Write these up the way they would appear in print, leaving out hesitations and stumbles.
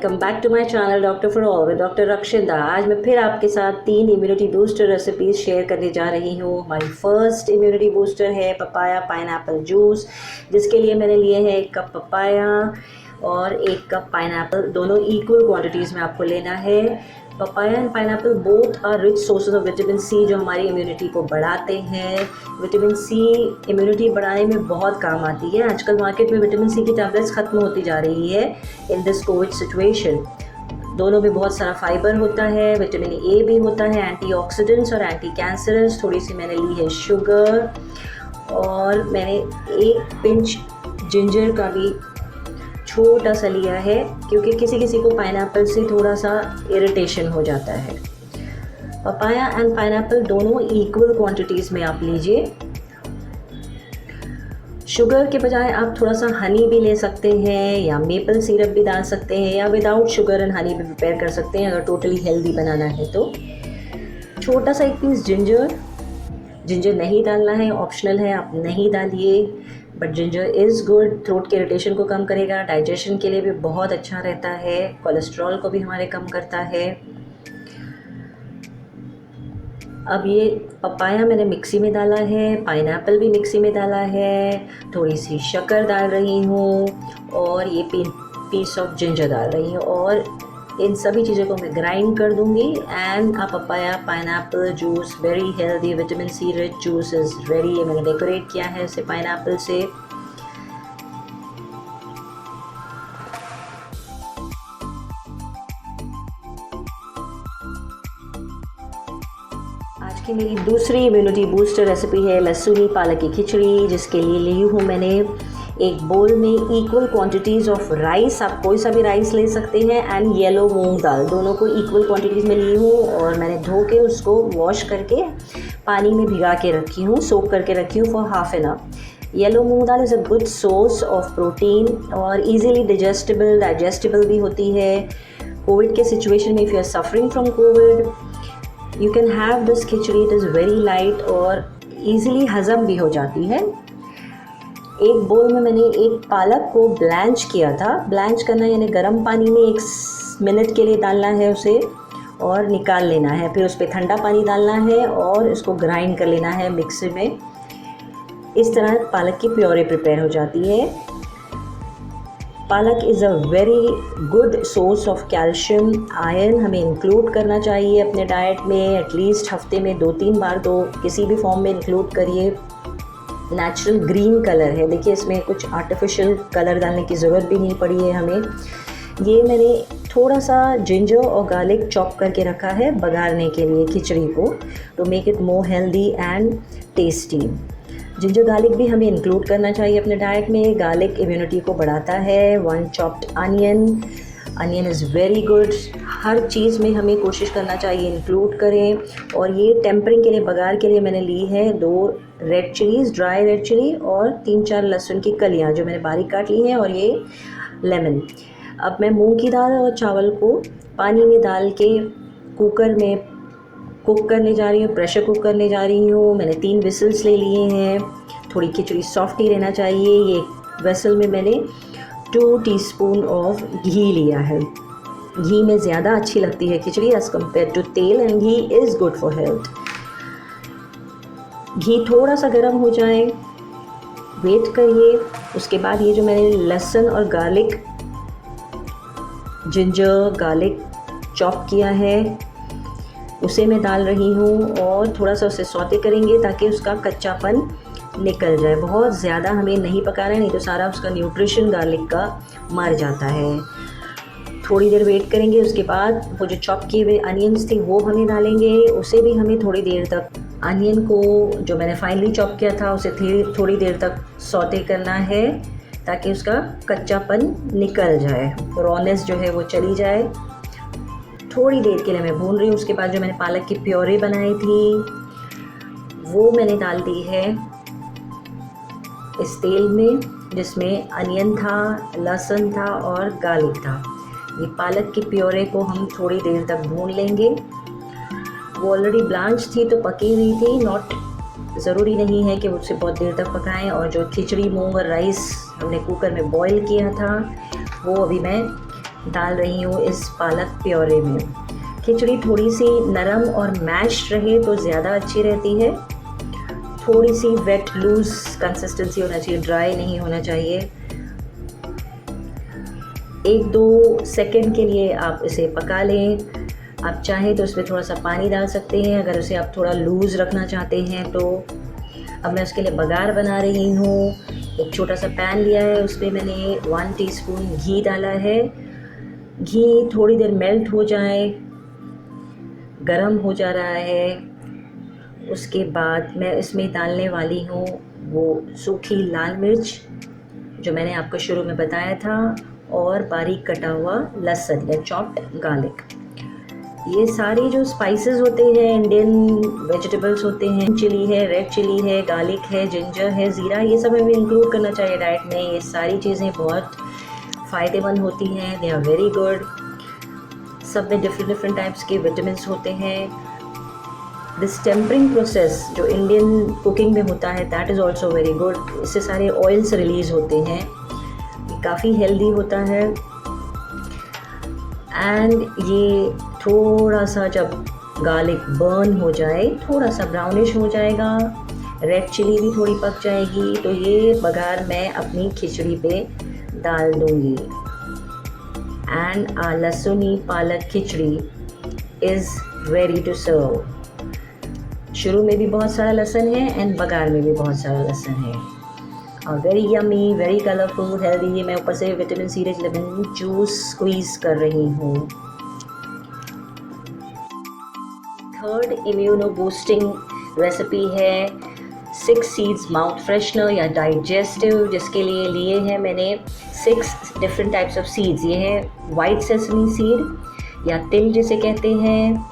Welcome back to my channel doctor for all with doctor Rakshita. आज मैं फिर आपके साथ 3 इम्यूनिटी बूस्टर रेसिपीज़ शेयर करने जा रही हूँ। हमारी फर्स्ट इम्यूनिटी बूस्टर है पपाया पाइनएप्पल जूस, जिसके लिए मैंने लिए हैं 1 कप पपाया और 1 कप पाइनएप्पल। दोनों इक्वल क्वांटिटीज़ में आपको लेना है। Papaya and pineapple both are rich sources of vitamin C, जो हमारी इम्यूनिटी को बढ़ाते हैं। विटामिन सी इम्यूनिटी बढ़ाने में बहुत काम आती है। आजकल मार्केट में विटामिन सी की टैबलेट्स ख़त्म होती जा रही है इन दिस कोविड सिचुएशन। दोनों में बहुत सारा फाइबर होता है, विटामिन ए भी होता है, एंटीऑक्सीडेंट्स और एंटी कैंसरस। थोड़ी सी मैंने ली है शुगर और मैंने 1 पिंच जिंजर का भी छोटा सा लिया है, क्योंकि किसी किसी को पाइनएप्पल से थोड़ा सा इरिटेशन हो जाता है। पपाया एंड पाइनएप्पल दोनों इक्वल क्वांटिटीज़ में आप लीजिए। शुगर के बजाय आप थोड़ा सा हनी भी ले सकते हैं या मेपल सिरप भी डाल सकते हैं, या विदाउट शुगर एंड हनी भी प्रिपेयर कर सकते हैं अगर टोटली हेल्दी बनाना है तो। छोटा सा 1 पीस जिंजर नहीं डालना है, ऑप्शनल है, आप नहीं डालिए, but ginger is good. Throat के इरिटेशन को कम करेगा, डाइजेशन के लिए भी बहुत अच्छा रहता है, कोलेस्ट्रॉल को भी हमारे कम करता है। अब ये पपाया मैंने मिक्सी में डाला है, पाइनएप्पल भी मिक्सी में डाला है, थोड़ी सी शक्कर डाल रही हूँ और ये पीस ऑफ जिंजर डाल रही हूँ, और इन सभी चीज़ों को मैं ग्राइंड कर दूँगी। And ah papaya pineapple juice very healthy vitamin C rich juice is ready. ये मैंने डेकोरेट किया है इसे पाइनएप्पल से। आज की मेरी दूसरी इम्यूनिटी बूस्टर रेसिपी है लहसुनी पालक की खिचड़ी, जिसके लिए ली हूँ मैंने एक बोल में इक्वल क्वांटिटीज़ ऑफ राइस, आप कोई सा भी राइस ले सकते हैं, एंड येलो मूंग दाल, दोनों को इक्वल क्वांटिटीज़ में ली हूँ। और मैंने धो के उसको वॉश करके पानी में भिगा के रखी हूँ, सोक करके रखी हूँ for half an hour. Yellow moong dal is a good source of protein और ईजिली डाइजेस्टिबल भी होती है। कोविड के सिचुएशन में if you are suffering from Covid, you can have this khichdi. It is very light और ईजिली हज़म भी हो जाती है। एक बोल में मैंने एक पालक को ब्लैंच किया था। ब्लैंच करना यानी गर्म पानी में 1 मिनट के लिए डालना है उसे और निकाल लेना है। फिर उस पर ठंडा पानी डालना है और इसको ग्राइंड कर लेना है मिक्सी में। इस तरह पालक की प्योरी प्रिपेयर हो जाती है। पालक is a very good source of calcium, iron हमें इंक्लूड करना चाहिए अपने डाइट में। एटलीस्ट हफ्ते में 2-3 बार तो किसी भी फॉर्म में इंक्लूड करिए। नेचुरल ग्रीन कलर है, देखिए इसमें कुछ आर्टिफिशियल कलर डालने की ज़रूरत भी नहीं पड़ी है हमें। ये मैंने थोड़ा सा जिंजर और गार्लिक चॉप करके रखा है बघारने के लिए खिचड़ी को, to make it more healthy and tasty. Ginger garlic भी हमें इंक्लूड करना चाहिए अपने डाइट में। गार्लिक इम्यूनिटी को बढ़ाता है। 1 chopped onion is very good. हर चीज़ में हमें कोशिश करना चाहिए इंक्लूड करें। और ये टेम्परिंग के लिए, बघार के लिए मैंने ली है 2 red chillies, dry red chilli, और 3-4 लहसुन की कलियाँ जो मैंने बारीक काट ली हैं, और ये लेमन। अब मैं मूंग की दाल और चावल को पानी में डाल के कुकर में कुक करने जा रही हूँ, प्रेशर कुक करने जा रही हूँ। मैंने 3 विसल्स ले लिए हैं। थोड़ी खिचड़ी सॉफ्ट ही रहना चाहिए। ये वेसल में मैंने 2 टीस्पून ऑफ घी लिया है। घी में ज़्यादा अच्छी लगती है khichdi as compare to tel, and ghee is good for health. घी थोड़ा सा गर्म हो जाए, वेट करिए। उसके बाद ये जो मैंने लहसुन और गार्लिक, जिंजर गार्लिक चॉप किया है, उसे मैं डाल रही हूँ और थोड़ा सा उसे सौते करेंगे ताकि उसका कच्चापन निकल जाए। बहुत ज़्यादा हमें नहीं पकाना है, नहीं तो सारा उसका न्यूट्रिशन गार्लिक का मर जाता है। थोड़ी देर वेट करेंगे। उसके बाद वो जो चॉप किए हुए अनियंस थे वो हमें डालेंगे। उसे भी हमें थोड़ी देर तक, अनियन को जो मैंने फाइनली चॉप किया था उसे थोड़ी देर तक सौते करना है ताकि उसका कच्चापन निकल जाए, रॉनेस जो है वो चली जाए। थोड़ी देर के लिए मैं भून रही हूँ। उसके बाद जो मैंने पालक की प्योरी बनाई थी वो मैंने डाल दी है इस तेल में, जिसमें अनियन था, लहसुन था और गार्लिक था। ये पालक की प्योरे को हम थोड़ी देर तक भून लेंगे। वो ऑलरेडी ब्लांच थी तो पकी हुई थी, ज़रूरी नहीं है कि उसे बहुत देर तक पकाएं। और जो खिचड़ी, मूंग और राइस हमने कुकर में बॉईल किया था वो अभी मैं डाल रही हूँ इस पालक प्योरे में। खिचड़ी थोड़ी सी नरम और मैश रहे तो ज़्यादा अच्छी रहती है। थोड़ी सी वेट लूज कंसिस्टेंसी होना चाहिए, ड्राई नहीं होना चाहिए। 1-2 सेकंड के लिए आप इसे पका लें। आप चाहें तो इसमें थोड़ा सा पानी डाल सकते हैं अगर उसे आप थोड़ा लूज़ रखना चाहते हैं तो। अब मैं उसके लिए बघार बना रही हूँ। एक छोटा सा पैन लिया है, उसमें मैंने 1 टीस्पून घी डाला है। घी थोड़ी देर मेल्ट हो जाए, गरम हो जा रहा है, उसके बाद मैं इसमें डालने वाली हूँ वो सूखी लाल मिर्च जो मैंने आपको शुरू में बताया था, और बारीक कटा हुआ लहसुन या चॉप्ड गार्लिक। ये सारी जो स्पाइसेस होते हैं, इंडियन वेजिटेबल्स होते हैं, चिली है, रेड चिली है, गार्लिक है, जिंजर है, ज़ीरा, ये सब हमें इंक्लूड करना चाहिए डाइट में। ये सारी चीज़ें बहुत फ़ायदेमंद होती हैं, दे आर वेरी गुड। सब में डिफरेंट टाइप्स के विटामिन्स होते हैं। दिस टेम्परिंग प्रोसेस जो इंडियन कुकिंग में होता है, that is also very good. इससे सारे ऑयल्स रिलीज़ होते हैं, काफ़ी हेल्दी होता है। एंड ये थोड़ा सा जब गार्लिक बर्न हो जाए, थोड़ा सा ब्राउनिश हो जाएगा, रेड चिली भी थोड़ी पक जाएगी, तो ये बघार मैं अपनी खिचड़ी पे डाल दूँगी। एंड आ लहसुनी पालक खिचड़ी इज़ रेडी टू सर्व। शुरू में भी बहुत सारा लहसुन है एंड बघार में भी बहुत सारा लहसुन है, और very yummy, very colourful, healthy. मैं ऊपर से vitamin C rich lemon juice squeeze कर रही हूँ। थर्ड इम्यूनो बूस्टिंग रेसिपी है 6 सीड्स माउथ फ्रेशनर या डाइजेस्टिव, जिसके लिए हैं मैंने 6 डिफरेंट टाइप्स ऑफ सीड्स। ये है वाइट सेसमी सीड या तिल जिसे कहते हैं,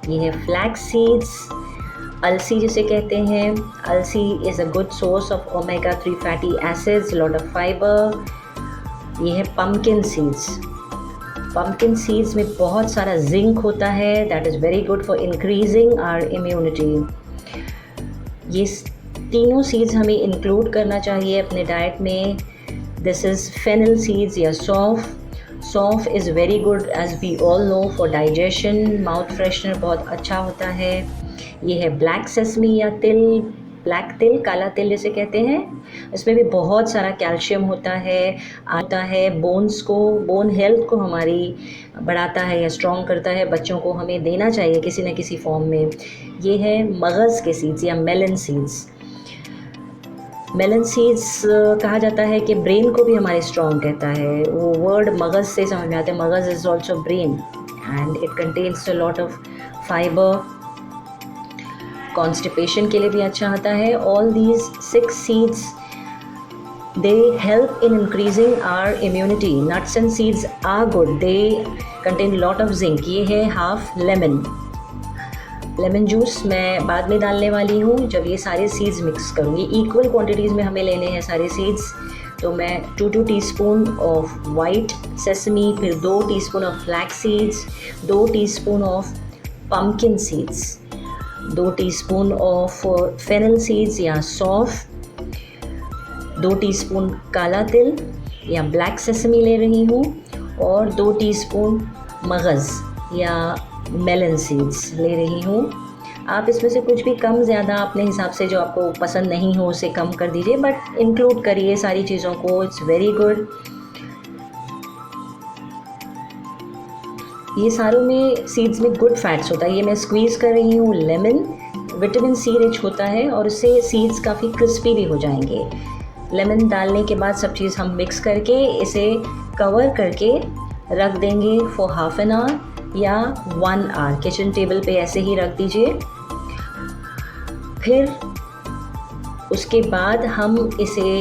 ये है फ्लैक्स सीड्स, अलसी जिसे कहते हैं। अलसी is a good source of omega 3 fatty acids, lot of fibre. ये है पम्पकिन सीड्स। पम्पकिन सीड्स में बहुत सारा जिंक होता है, that is very good for increasing our immunity. ये तीनों सीड्स हमें इंक्लूड करना चाहिए अपने डाइट में। दिस इज़ फेनल सीड्स या सौंफ। Saunf is very good as we all know for digestion, mouth freshener बहुत अच्छा होता है। ये है ब्लैक सेसमी या तिल, ब्लैक तिल, काला तिल जिसे कहते हैं। इसमें भी बहुत सारा कैल्शियम होता है, बोन्स को, बोन हेल्थ को हमारी बढ़ाता है या स्ट्रॉन्ग करता है। बच्चों को हमें देना चाहिए किसी न किसी फॉर्म में। ये है मगज़ के सीड्स या मेलन सीड्स। मेलन सीड्स कहा जाता है कि ब्रेन को भी हमारे स्ट्रॉन्ग कहता है। वो वर्ड मगज़ से समझ में आता है, magaz is also brain and it contains a lot of fibre. Constipation के लिए भी अच्छा होता है। All these 6 seeds they help in increasing our immunity. Nuts and seeds are good, they contain lot of zinc. ये है हाफ लेमन। लेमन जूस मैं बाद में डालने वाली हूँ जब ये सारे सीड्स मिक्स करूँगी। इक्वल क्वांटिटीज़ में हमें लेने हैं सारे सीड्स। तो मैं 2 टीस्पून ऑफ वाइट सेसमी, फिर 2 teaspoon of flax seeds, 2 teaspoon of pumpkin seeds, 2 teaspoon of fennel seeds या सौंफ, 2 टीस्पून काला तिल या ब्लैक सेसमी ले रही हूँ, और 2 टीस्पून मगज़ या मेलन सीड्स ले रही हूँ। आप इसमें से कुछ भी कम ज़्यादा अपने हिसाब से, जो आपको पसंद नहीं हो उसे कम कर दीजिए, बट इंक्लूड करिए सारी चीज़ों को, इट्स वेरी गुड। ये सारों में सीड्स में गुड फैट्स होता है। ये मैं स्क्वीज़ कर रही हूँ लेमन, विटामिन सी रिच होता है और उससे सीड्स काफ़ी क्रिस्पी भी हो जाएंगे। लेमन डालने के बाद सब चीज़ हम मिक्स करके इसे कवर करके रख देंगे फॉर हाफ एन आवर या 1 आवर। किचन टेबल पे ऐसे ही रख दीजिए। फिर उसके बाद हम इसे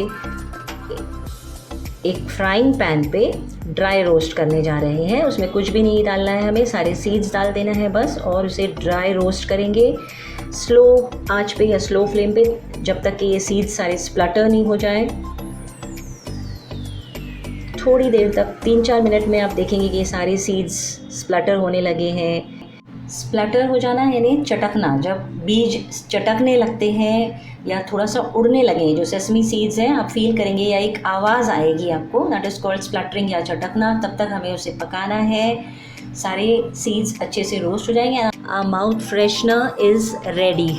एक फ्राइंग पैन पे ड्राई रोस्ट करने जा रहे हैं। उसमें कुछ भी नहीं डालना है, हमें सारे सीड्स डाल देना है बस, और उसे ड्राई रोस्ट करेंगे स्लो आंच पे या स्लो फ्लेम पे, जब तक कि ये सीड्स सारे स्प्लटर नहीं हो जाए। थोड़ी देर तक 3-4 मिनट में आप देखेंगे कि ये सारे सीड्स स्प्लटर होने लगे हैं। स्प्लैटर हो जाना यानी चटकना, जब बीज चटकने लगते हैं या थोड़ा सा उड़ने लगें, जो सेसमी सीड्स हैं आप फील करेंगे या एक आवाज़ आएगी आपको, दैट इज़ कॉल्ड स्प्लैटरिंग या चटकना, तब तक हमें उसे पकाना है। सारे सीड्स अच्छे से रोस्ट हो जाएंगे। Mouth freshener is ready.